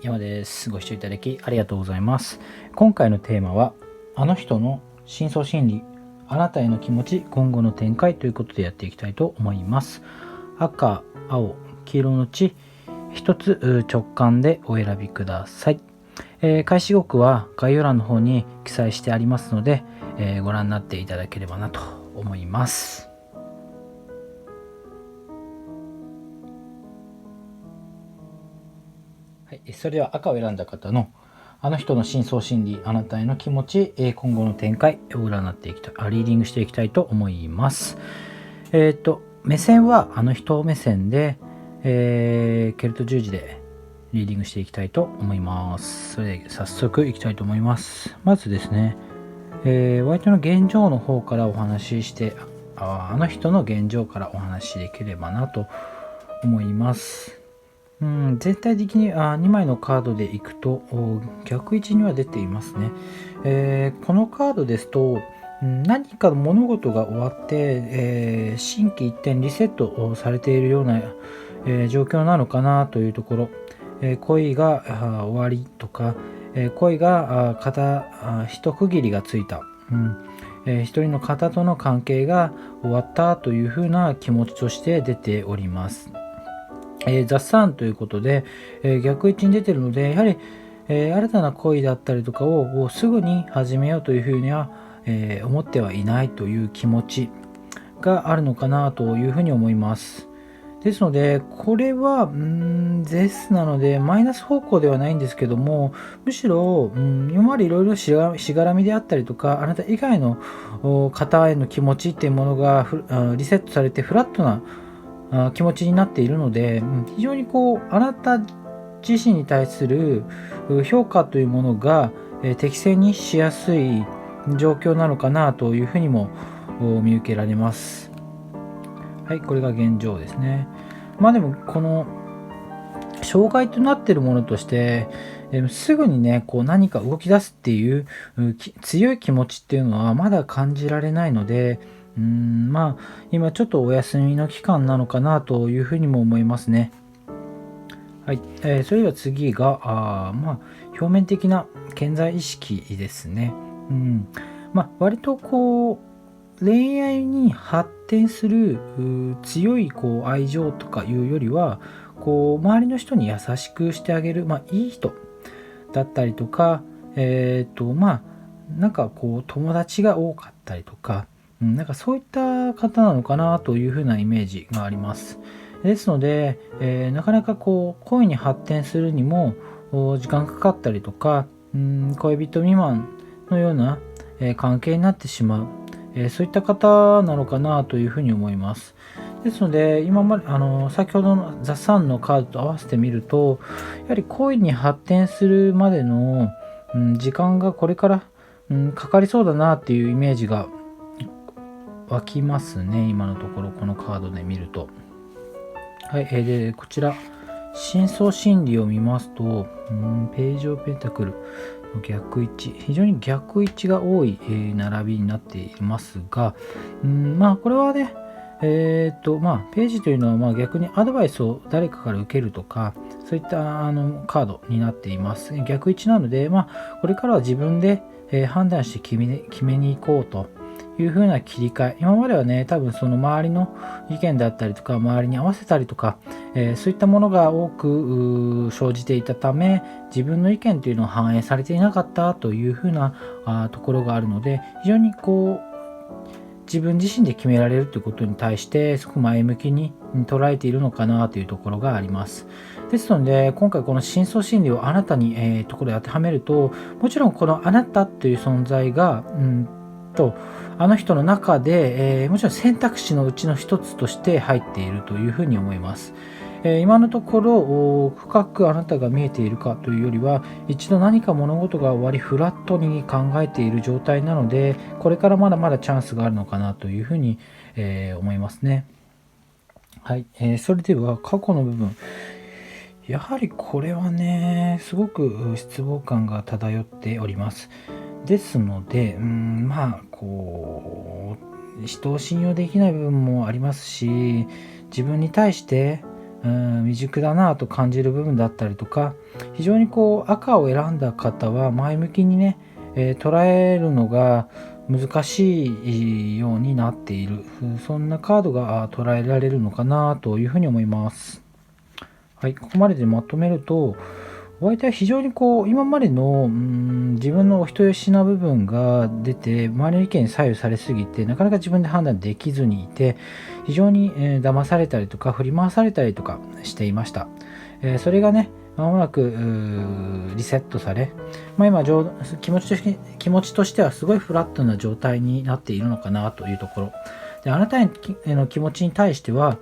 山です。ご視聴いただきありがとうございます。今回のテーマは、あの人の深層心理、あなたへの気持ち、今後の展開ということでやっていきたいと思います。赤、青、黄色のうち一つ直感でお選びください。開始語句は概要欄の方に記載してありますので、ご覧になっていただければなと思います。それでは赤を選んだ方のあの人の深層心理、あなたへの気持ち、今後の展開を占っていきたい、リーディングしていきたいと思います。目線はあの人目線で、ケルト十字でリーディングしていきたいと思います。それで早速いきたいと思います。まずですね、ワイトの現状の方からお話しして、あの人の現状からお話しできればなと思います。全体的に2枚のカードでいくと逆位置には出ていますね。このカードですと何か物事が終わって、心機一転リセットされているような、状況なのかなというところ、恋が終わりとか、恋が一区切りがついた、一人の方との関係が終わったというふうな気持ちとして出ております。ザ・サンということで、逆位置に出ているので、やはり、新たな恋だったりとかをすぐに始めようというふうには、思ってはいないという気持ちがあるのかなというふうに思います。ですので、これはゼスなのでマイナス方向ではないんですけども、むしろ今までいろいろしがらみであったりとか、あなた以外の方への気持ちっていうものがリセットされてフラットな気持ちになっているので、非常にあなた自身に対する評価というものが適正にしやすい状況なのかなというふうにも見受けられます。はい、これが現状ですね。でもこの障害となっているものとしてすぐにね何か動き出すっていう強い気持ちっていうのはまだ感じられないので、今ちょっとお休みの期間なのかなというふうにも思いますね。はい、それでは次が表面的な顕在意識ですね。割と恋愛に発展する強い愛情とかいうよりは周りの人に優しくしてあげる、いい人だったりとか、なんか友達が多かったりとか、なんかそういった方なのかなというふうなイメージがあります。ですので、なかなか恋に発展するにも時間かかったりとか、恋人未満のような、関係になってしまう、そういった方なのかなというふうに思います。ですので今まで先ほどのザ・サンのカードと合わせてみると、やはり恋に発展するまでの、時間がこれから、かかりそうだなっていうイメージが湧きますね。今のところこのカードで見ると。はい、でこちら深層心理を見ますと、ページオブペンタクルの逆位置、非常に逆位置が多い、並びになっていますが、これはね、ページというのは逆にアドバイスを誰かから受けるとか、そういったカードになっています。逆位置なので、これからは自分で、判断して決めに行こうという風な切り替え。今まではね、多分その周りの意見であったりとか、周りに合わせたりとか、そういったものが多く生じていたため、自分の意見というのは反映されていなかったという風なところがあるので、非常に自分自身で決められるということに対してすごく前向きに捉えているのかなというところがあります。ですので今回この深層心理をあなたに、ところで当てはめると、もちろんこのあなたという存在があの人の中で、もちろん選択肢のうちの一つとして入っているというふうに思います。今のところ深くあなたが見えているかというよりは、一度何か物事が終わりフラットに考えている状態なので、これからまだまだチャンスがあるのかなというふうに、思いますね。はい、それでは過去の部分、やはりこれはねすごく失望感が漂っております。ですので人を信用できない部分もありますし、自分に対して未熟だなと感じる部分だったりとか、非常に赤を選んだ方は前向きにね、捉えるのが難しいようになっている、そんなカードが捉えられるのかなというふうに思います。はい、ここまででまとめると、お相手は非常に今までの自分のお人よしな部分が出て、周りの意見に左右されすぎてなかなか自分で判断できずにいて、非常に騙されたりとか振り回されたりとかしていました。それがね、まもなくリセットされ、今気持ちとしてはすごいフラットな状態になっているのかなというところで、あなたへの気持ちに対しては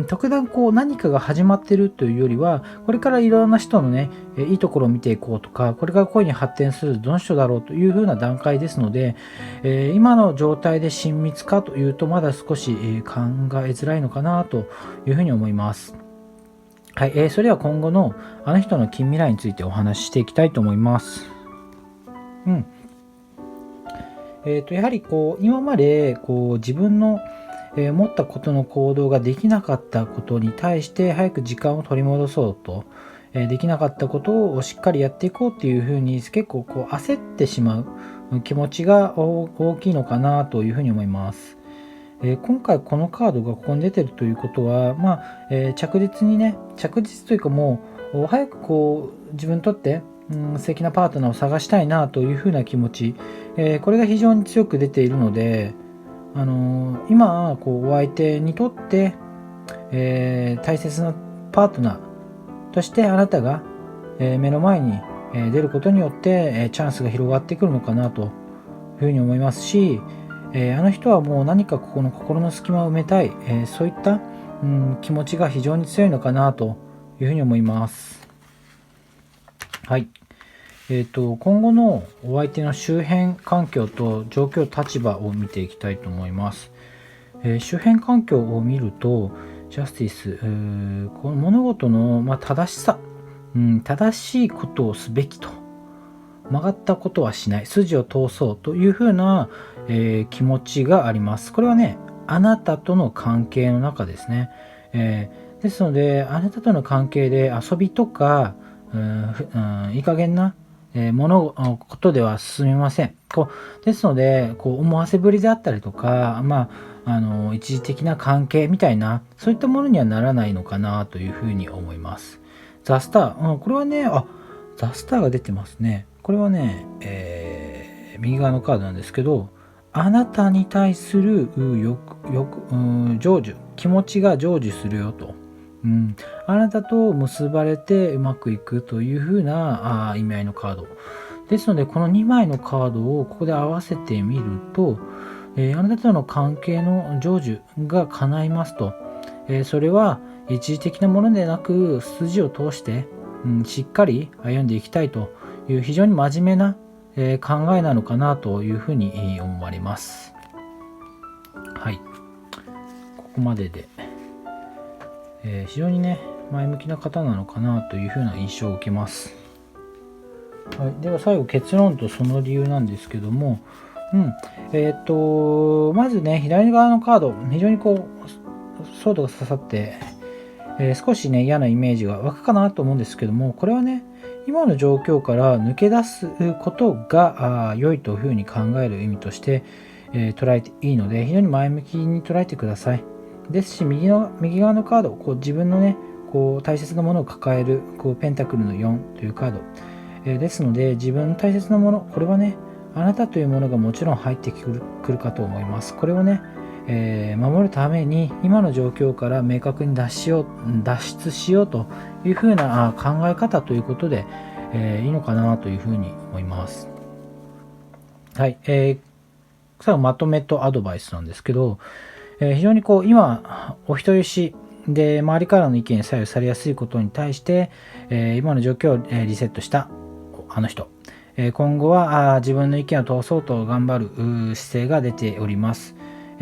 特段何かが始まっているというよりは、これからいろんな人のねいいところを見ていこうとか、これから恋に発展するどの人だろうという風な段階ですので、今の状態で親密かというとまだ少し考えづらいのかなというふうに思います。はい、それでは今後のあの人の近未来についてお話ししていきたいと思います。やはり今まで自分の思ったことの行動ができなかったことに対して早く時間を取り戻そうと、できなかったことをしっかりやっていこうっていうふうに結構焦ってしまう気持ちが大きいのかなというふうに思います。今回このカードがここに出てるということは、着実というかもう早く自分にとって素敵なパートナーを探したいなというふうな気持ち、これが非常に強く出ているので、今お相手にとって、大切なパートナーとしてあなたが、目の前に、出ることによって、チャンスが広がってくるのかなというふうに思いますし、あの人はもう何かここの心の隙間を埋めたい、そういった、気持ちが非常に強いのかなというふうに思います。はい。今後のお相手の周辺環境と状況立場を見ていきたいと思います。周辺環境を見るとジャスティス、この物事の、正しさ、正しいことをすべきと、曲がったことはしない、筋を通そうというふうな、気持ちがあります。これはね、あなたとの関係の中ですね。ですので、あなたとの関係で遊びとかいい加減なことでは進みません。ですので思わせぶりであったりとか、一時的な関係みたいな、そういったものにはならないのかなというふうに思います。ザ・スター、これはね、ザ・スターが出てますね。これはね、右側のカードなんですけど、あなたに対する成就、気持ちが成就するよと。あなたと結ばれてうまくいくというふうな意味合いのカードですので、この2枚のカードをここで合わせてみると、あなたとの関係の成就が叶いますと、それは一時的なものでなく筋を通して、しっかり歩んでいきたいという非常に真面目な、考えなのかなというふうに思われます。はい、ここまでで非常にね前向きな方なのかなというふうな印象を受けます。はい、では最後結論とその理由なんですけども、まずね左側のカード、非常にソードが刺さって、少しね嫌なイメージが湧くかなと思うんですけども、これはね今の状況から抜け出すことが良いというふうに考える意味として、捉えていいので、非常に前向きに捉えてください。ですし、右側のカード、自分のね大切なものを抱えるペンタクルの4というカード、ですので、自分の大切なもの、これはねあなたというものがもちろん入ってくるかと思います。これをね、守るために今の状況から明確に脱出しようというふうな考え方ということで、いいのかなというふうに思います。はい、最後まとめとアドバイスなんですけど、非常に今お人よしで周りからの意見に左右されやすいことに対して、今の状況をリセットしたあの人、今後は自分の意見を通そうと頑張る姿勢が出ております。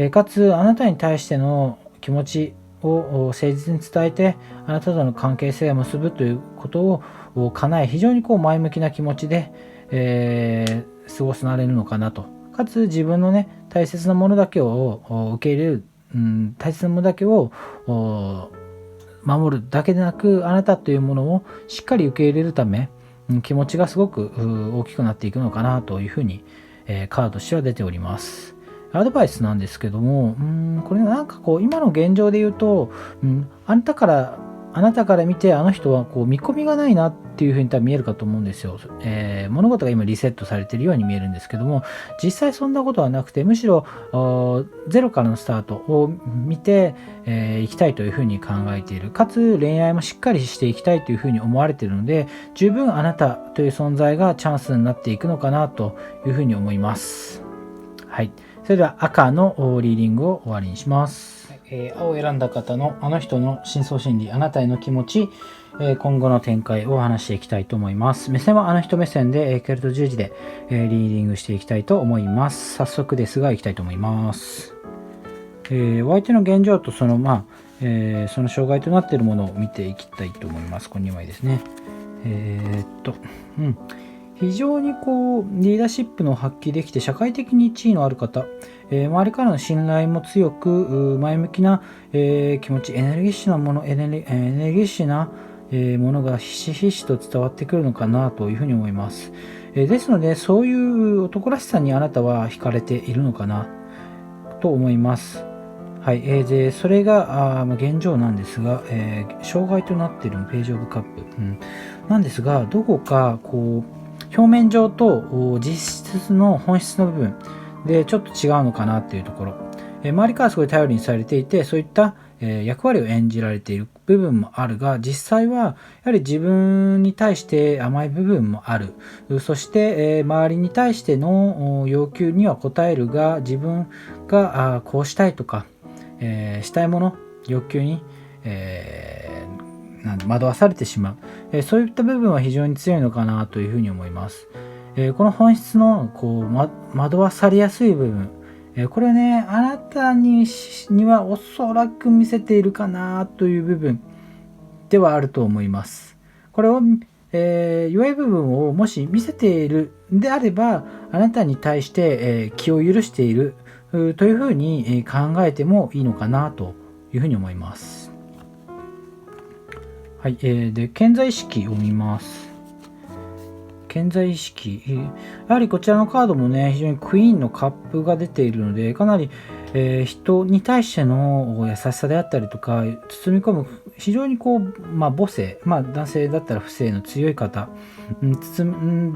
かつあなたに対しての気持ちを誠実に伝えて、あなたとの関係性を結ぶということを叶え、非常に前向きな気持ちで、過ごされるのかなと。かつ自分のね大切なものだけを受け入れる、大切なものだけを守るだけでなく、あなたというものをしっかり受け入れるため、気持ちがすごく大きくなっていくのかなというふうに、カードとしては出ております。アドバイスなんですけども、これなんかこう今の現状で言うと、あなたから見てあの人はこう見込みがないなっていうふうに多分見えるかと思うんですよ。物事が今リセットされているように見えるんですけども、実際そんなことはなくて、むしろゼロからのスタートを見ていきたいというふうに考えている。かつ恋愛もしっかりしていきたいというふうに思われているので、十分あなたという存在がチャンスになっていくのかなというふうに思います。はい。それでは赤のリーディングを終わりにします。青を選んだ方のあの人の深層心理、あなたへの気持ち、今後の展開を話していきたいと思います。目線はあの人目線で、ケルト十字で、リーディングしていきたいと思います。早速ですが、いきたいと思います。お相手の現状とその障害となっているものを見ていきたいと思います。この2枚ですね。非常にリーダーシップの発揮できて社会的に地位のある方、周りからの信頼も強く前向きな、気持ち、エネルギッシュなものがひしひしと伝わってくるのかなというふうに思います。ですのでそういう男らしさにあなたは惹かれているのかなと思います。はい、でそれが現状なんですが、障害となっているページオブカップ、なんですが、どこか表面上と実質の本質の部分でちょっと違うのかなっていうところ、周りからすごい頼りにされていて、そういった役割を演じられている部分もあるが、実際はやはり自分に対して甘い部分もある。そして周りに対しての要求には応えるが、自分がこうしたいとかしたいもの、欲求に惑わされてしまう、そういった部分は非常に強いのかなというふうに思います。この本質の惑わされやすい部分、これね、あなたにはおそらく見せているかなという部分ではあると思います。これを、弱い部分をもし見せているであれば、あなたに対して、気を許しているというふうに考えてもいいのかなというふうに思います。はい、で顕在意識を見ます。顕在意識、やはりこちらのカードもね、非常にクイーンのカップが出ているので、かなり、人に対しての優しさであったりとか、包み込む非常に母性、男性だったら不正の強い方、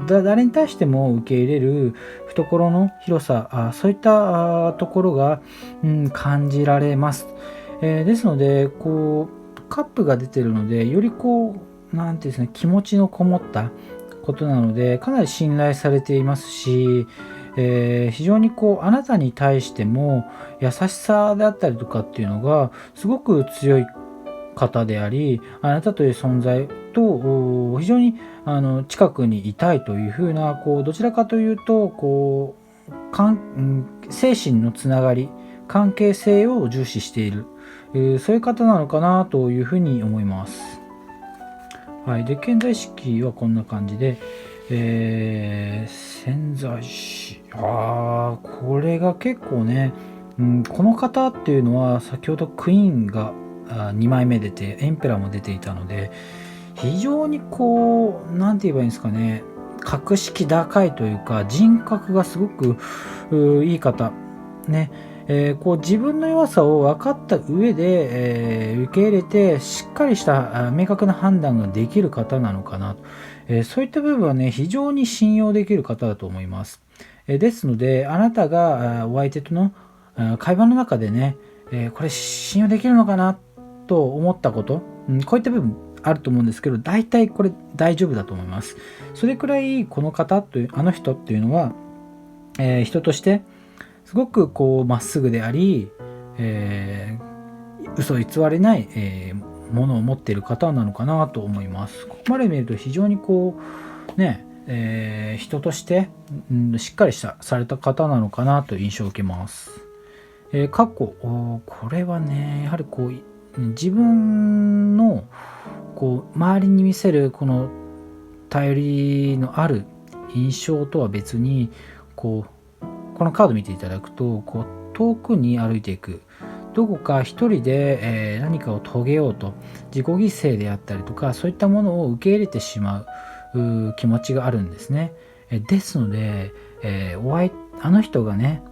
誰に対しても受け入れる懐の広さ、そういったところが、感じられます。ですのでカップが出てるので、よりなんていうんですね、気持ちのこもったことなので、かなり信頼されていますし、非常にあなたに対しても優しさであったりとかっていうのがすごく強い方であり、あなたという存在と非常に近くにいたいというふうなどちらかというと精神のつながり、関係性を重視している、そういう方なのかなというふうに思います。はい、で顕在意識はこんな感じで、潜在意識、これが結構ね、この方っていうのは先ほどクイーンが2枚目出てエンペラーも出ていたので、非常になんて言えばいいんですかね、格式高いというか人格がすごくいい方ね。自分の弱さを分かった上で、受け入れてしっかりした明確な判断ができる方なのかなと、そういった部分はね、非常に信用できる方だと思います。ですので、あなたがお相手との会話の中でね、これ信用できるのかなと思ったこと、こういった部分あると思うんですけど、大体これ大丈夫だと思います。それくらいこの方というあの人っていうのは、人としてすごくまっすぐであり、嘘偽れない、ものを持っている方なのかなと思います。ここまで見ると非常に人として、しっかりされた方なのかなという印象を受けます。過去、これはね、やはり自分の周りに見せるこの頼りのある印象とは別にこのカード見ていただくと遠くに歩いていくどこか一人で、何かを遂げようと自己犠牲であったりとか、そういったものを受け入れてしまう気持ちがあるんですね。ですので、あの人がね、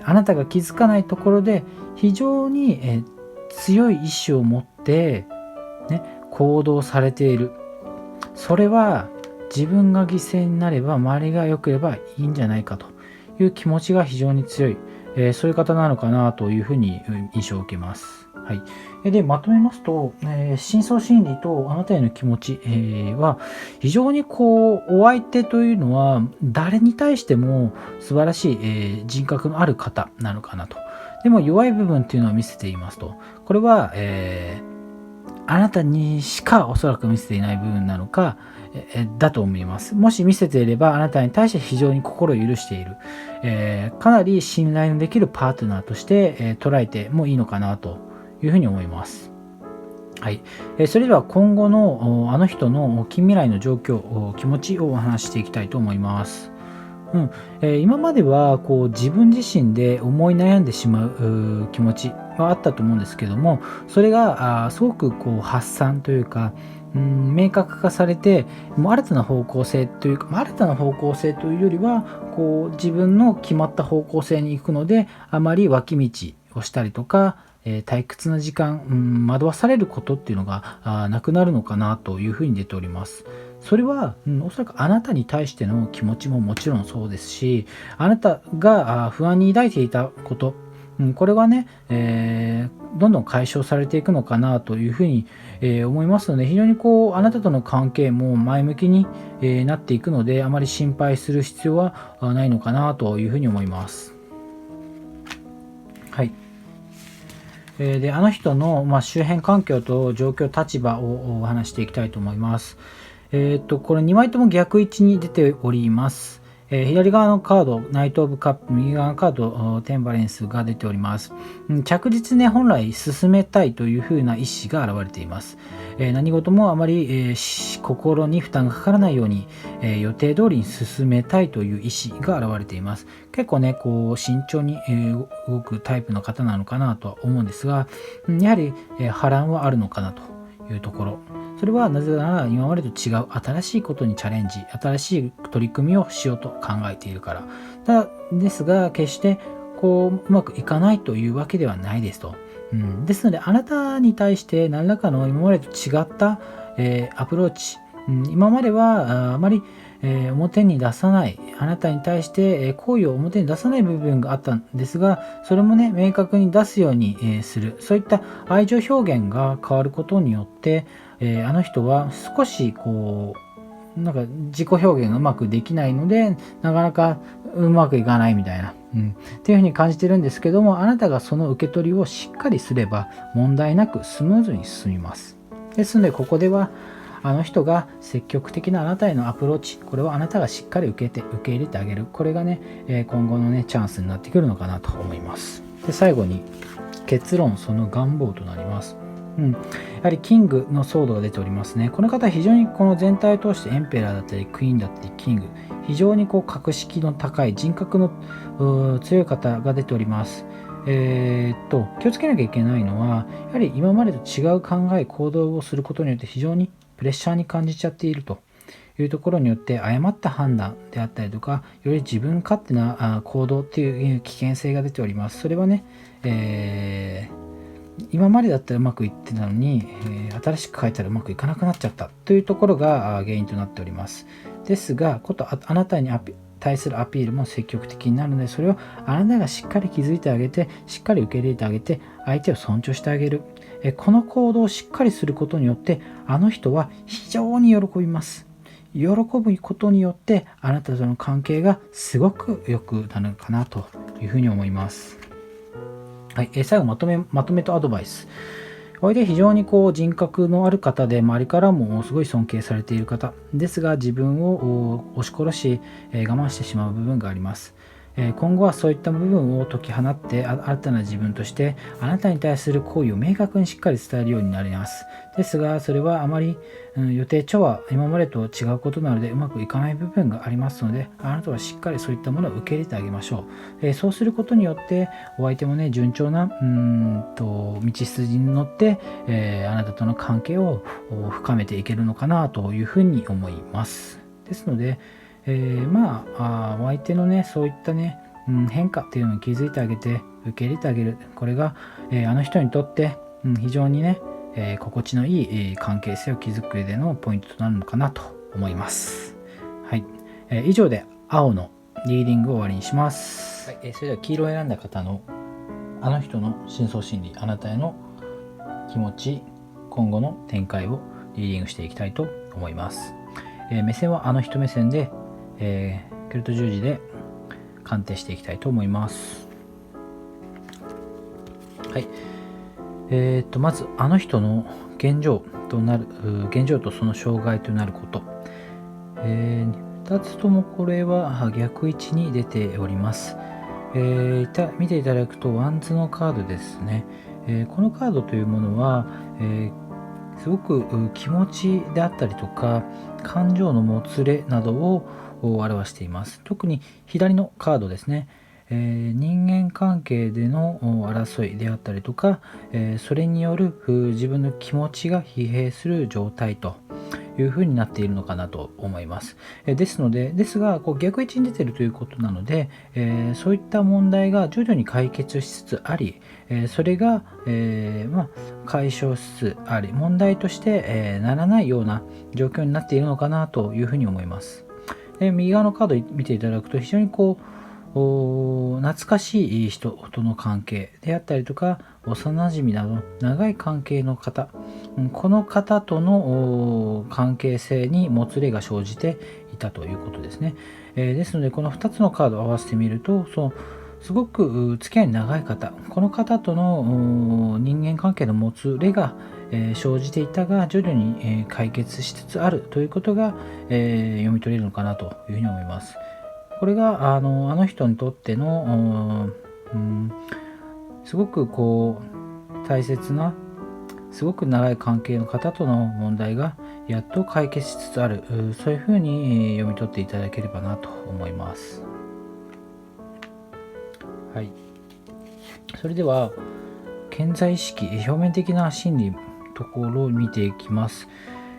あなたが気づかないところで非常に、強い意志を持って、ね、行動されている。それは自分が犠牲になれば周りが良ければいいんじゃないかという気持ちが非常に強い、そういう方なのかなというふうに印象を受けます。はい、でまとめますと、深層心理とあなたへの気持ち、は非常にお相手というのは誰に対しても素晴らしい、人格のある方なのかなと。でも弱い部分っていうのを見せていますと、これは、あなたにしかおそらく見せていない部分なのか、だと思います。もし見せていればあなたに対して非常に心を許している、かなり信頼のできるパートナーとして、捉えてもいいのかなというふうに思います。はい、それでは今後のあの人の近未来の状況、気持ちをお話ししていきたいと思います。今までは自分自身で思い悩んでしまう気持ちはあったと思うんですけども、それがすごく発散というか、明確化されて、もう新たな方向性というか、新たな方向性というよりは自分の決まった方向性に行くので、あまり脇道をしたりとか、退屈な時間、惑わされることっていうのがなくなるのかなというふうに出ております。それは、おそらくあなたに対しての気持ちももちろんそうですし、あなたが不安に抱いていたこと、これはね、どんどん解消されていくのかなというふうに、思いますので、非常にあなたとの関係も前向きに、なっていくので、あまり心配する必要はないのかなというふうに思います。はい。で、あの人の、周辺環境と状況、立場をお話していきたいと思います。これ2枚とも逆位置に出ております。左側のカード、ナイト・オブ・カップ、右側のカード、テンバレンスが出ております。着実ね、本来進めたいというふうな意思が現れています。何事もあまり、心に負担がかからないように、予定通りに進めたいという意思が現れています。結構ね、慎重に、動くタイプの方なのかなとは思うんですが、やはり、波乱はあるのかなというところ。それはなぜなら今までと違う新しいことにチャレンジ、新しい取り組みをしようと考えているから。ですが、決してうまくいかないというわけではないですと。ですので、あなたに対して何らかの今までと違った、アプローチ、今まではあまり、表に出さない、あなたに対して、好意を表に出さない部分があったんですが、それもね、明確に出すように、する。そういった愛情表現が変わることによって、あの人は少しなんか自己表現がうまくできないので、なかなかうまくいかないみたいな、っていうふうに感じてるんですけども、あなたがその受け取りをしっかりすれば問題なくスムーズに進みます。ですので、ここではあの人が積極的なあなたへのアプローチ、これをあなたがしっかり受け入れてあげる。これがね、今後のね、チャンスになってくるのかなと思います。で、最後に結論、その願望となります。やはりキングのソードが出ておりますね。この方は非常にこの全体を通してエンペラーだったりクイーンだったりキング、非常に格式の高い人格の強い方が出ております。気をつけなきゃいけないのは、やはり今までと違う考え行動をすることによって非常にプレッシャーに感じちゃっているというところによって、誤った判断であったりとか、より自分勝手な行動っていう危険性が出ております。それはね、今までだったらうまくいってたのに、新しく書いたらうまくいかなくなっちゃったというところが原因となっております。ですが、あなたに対するアピールも積極的になるので、それをあなたがしっかり気づいてあげて、しっかり受け入れてあげて、相手を尊重してあげる。この行動をしっかりすることによって、あの人は非常に喜びます。喜ぶことによって、あなたとの関係がすごく良くなるかなというふうに思います。はい、最後まとめとアドバイス。これで非常に人格のある方で、周りからもすごい尊敬されている方ですが、自分を押し殺し、我慢してしまう部分があります。今後はそういった部分を解き放って新たな自分としてあなたに対する行為を明確にしっかり伝えるようになります。ですがそれはあまり、予定調は今までと違うことなのでうまくいかない部分がありますので、あなたはしっかりそういったものを受け入れてあげましょう。そうすることによってお相手もね順調な道筋に乗って、あなたとの関係を深めていけるのかなというふうに思います。ですのでお相手のねそういったね、変化っていうのに気づいてあげて受け入れてあげる、これが、あの人にとって、非常にね、心地のいい、関係性を築く上でのポイントとなるのかなと思います。はい、以上で青のリーディングを終わりにします。はい、それでは黄色を選んだ方のあの人の深層心理、あなたへの気持ち、今後の展開をリーディングしていきたいと思います。目線はあの人目線でケルト十字で鑑定していきたいと思います。はい。まずあの人の現状とその障害となること。2つともこれは逆位置に出ております。見ていただくとワンズのカードですね。このカードというものは、すごく気持ちであったりとか感情のもつれなどを表しています。特に左のカードですね、人間関係での争いであったりとか、それによる自分の気持ちが疲弊する状態という風になっているのかなと思います。ですが逆位置に出ているということなので、そういった問題が徐々に解決しつつあり、それが、解消しつつあり問題として、ならないような状況になっているのかなというふうに思います。右側のカードを見ていただくと非常に懐かしい人との関係であったりとか幼馴染など長い関係の方、この方との関係性にもつれが生じていたということですね。ですのでこの2つのカードを合わせてみるとすごく付き合い長い方、この方との人間関係のもつれが生じていたが徐々に解決しつつあるということが読み取れるのかなというふうに思います。これがあの人にとってのすごく大切なすごく長い関係の方との問題がやっと解決しつつある、そういうふうに読み取っていただければなと思います。はい、それでは潜在意識表面的な心理のところを見ていきます。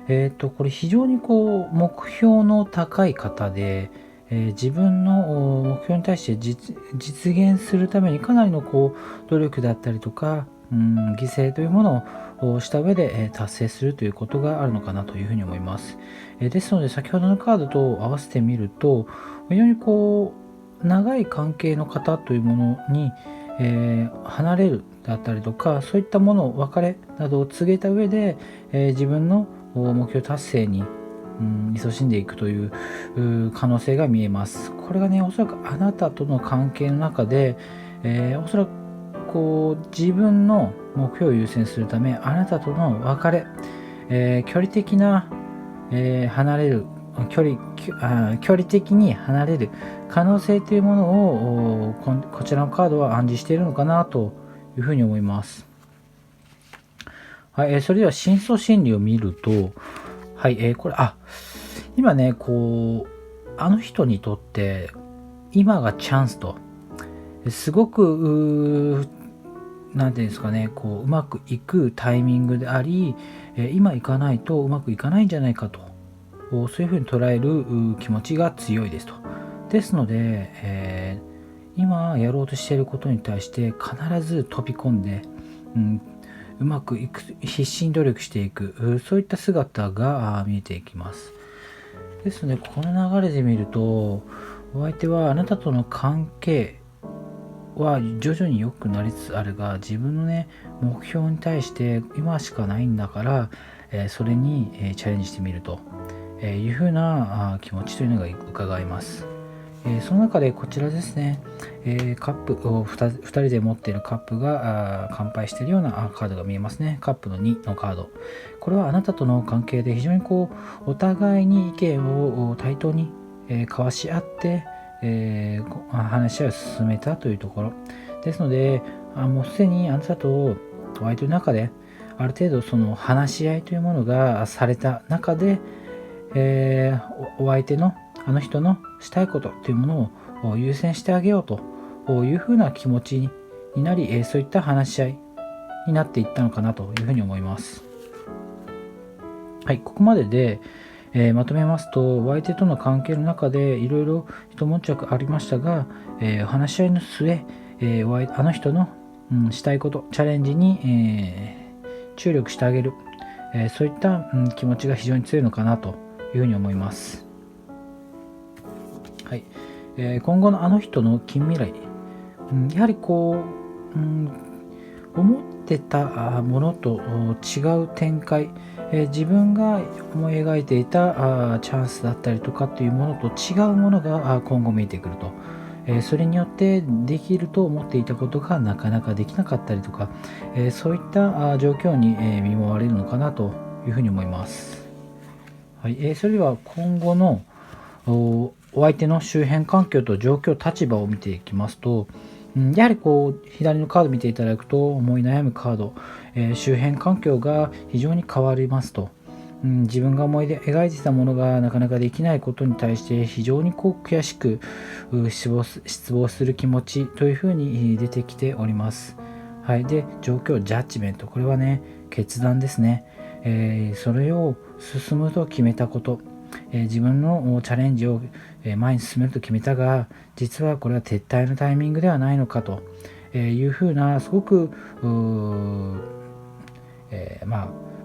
これ非常に目標の高い方で、自分の目標に対して実現するためにかなりの努力だったりとか、犠牲というものをした上で達成するということがあるのかなというふうに思います。ですので先ほどのカードと合わせてみると非常に長い関係の方というものに、離れるだったりとかそういったもの別れなどを告げた上で、自分の目標達成に勤しんでいくという可能性が見えます。これがねおそらくあなたとの関係の中で、おそらく自分の目標を優先するためあなたとの別れ、距離的な、離れる距離的に離れる可能性というものをこちらのカードは暗示しているのかなというふうに思います。はい、それでは深層心理を見ると、はい、これ今ねあの人にとって今がチャンスとすごくなんていうんですかねうまくいくタイミングであり、今行かないとうまくいかないんじゃないかとそういうふうに捉える気持ちが強いですと。ですので、今やろうとしていることに対して必ず飛び込んで、うまくいく必死に努力していくそういった姿が見えていきます。ですのでこの流れで見るとお相手はあなたとの関係は徐々に良くなりつつあるが自分のね目標に対して今しかないんだから、それにチャレンジしてみるというふうな気持ちというのが伺えます。その中でこちらですね、カップを 2人で持っているカップが乾杯しているようなカードが見えますね。カップの2のカード、これはあなたとの関係で非常にお互いに意見を対等に交わし合って話し合いを進めたというところですので、もうすでにあなたとお相手の中である程度その話し合いというものがされた中で、お相手のあの人のしたいことというものを優先してあげようというふうな気持ちになり、そういった話し合いになっていったのかなというふうに思います。はい、ここまでで、まとめますと、お相手との関係の中でいろいろ一悶着ありましたが、話し合いの末、あの人の、したいこと、チャレンジに、注力してあげる、そういった、気持ちが非常に強いのかなというふうに思います。はい、今後のあの人の近未来、やはりこう、思ってたものと違う展開、自分が思い描いていたチャンスだったりとかっていうものと違うものが今後見えてくると、それによってできると思っていたことがなかなかできなかったりとか、そういった状況に見舞われるのかなというふうに思います。はい、それでは今後のお相手の周辺環境と状況、立場を見ていきますと、やはりこう左のカード見ていただくと思い悩むカード、周辺環境が非常に変わりますと、自分が思い描いていたものがなかなかできないことに対して非常にこう悔しく失望する気持ちというふうに出てきております。はい、で状況ジャッジメント、これはね決断ですね。それを進むと決めたこと、自分のチャレンジを前に進めると決めたが、実はこれは撤退のタイミングではないのかというふうなすごく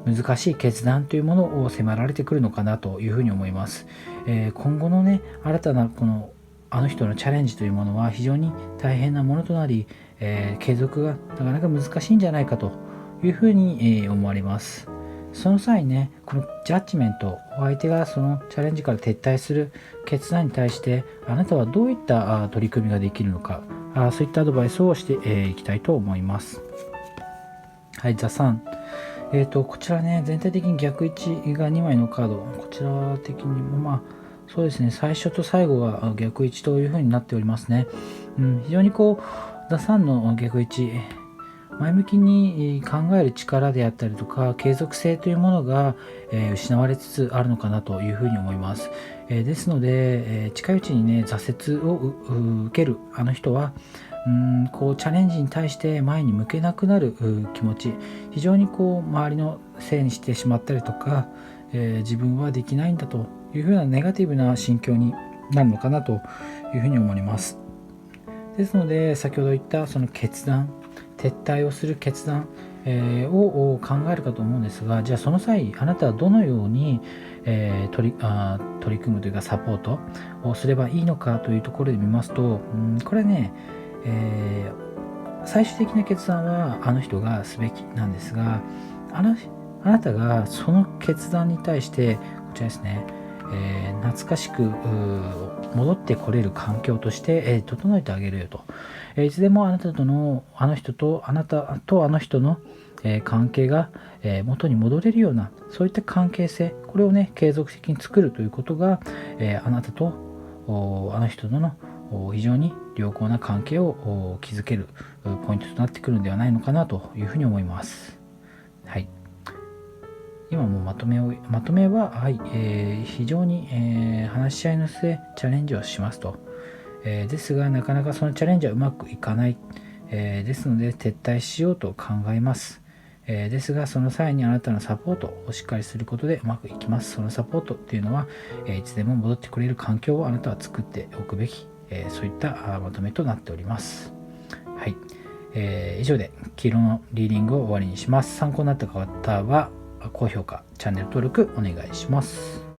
難しい決断というものを迫られてくるのかなというふうに思います。今後のね新たなあの人のチャレンジというものは非常に大変なものとなり、継続がなかなか難しいんじゃないかというふうに思われます。その際ね、このジャッジメント、お相手がそのチャレンジから撤退する決断に対してあなたはどういった取り組みができるのか、そういったアドバイスをしていきたいと思います。はい、ザ3、こちらね全体的に逆位置が2枚のカード、こちら的にもそうですね、最初と最後が逆位置という風になっておりますね。非常にこうザ3の逆位置、前向きに考える力であったりとか継続性というものが失われつつあるのかなというふうに思います。ですので近いうちにね挫折を受けるあの人はこうチャレンジに対して前に向けなくなる気持ち、非常にこう周りのせいにしてしまったりとか、自分はできないんだというふうなネガティブな心境になるのかなというふうに思います。ですので先ほど言ったその決断、撤退をする決断、を考えるかと思うんですが、じゃあその際あなたはどのように、取り組むというかサポートをすればいいのかというところで見ますと、これね、最終的な決断はあの人がすべきなんですが、あなたがその決断に対してこちらですね、懐かしく戻ってこれる環境として、整えてあげるよと、いつでもあなたとあの人とあなたとあの人の、関係が、元に戻れるようなそういった関係性、これをね継続的に作るということが、あなたとあの人との非常に良好な関係を築けるポイントとなってくるのではないのかなというふうに思います。はい、今もまとめは、はい非常に、話し合いの末チャレンジをしますと、ですがなかなかそのチャレンジはうまくいかない、ですので撤退しようと考えます。ですがその際にあなたのサポートをしっかりすることでうまくいきます。そのサポートっていうのは、いつでも戻ってくれる環境をあなたは作っておくべき、そういったまとめとなっております。はい、以上で黄色のリーディングを終わりにします。参考になった方は高評価、チャンネル登録お願いします。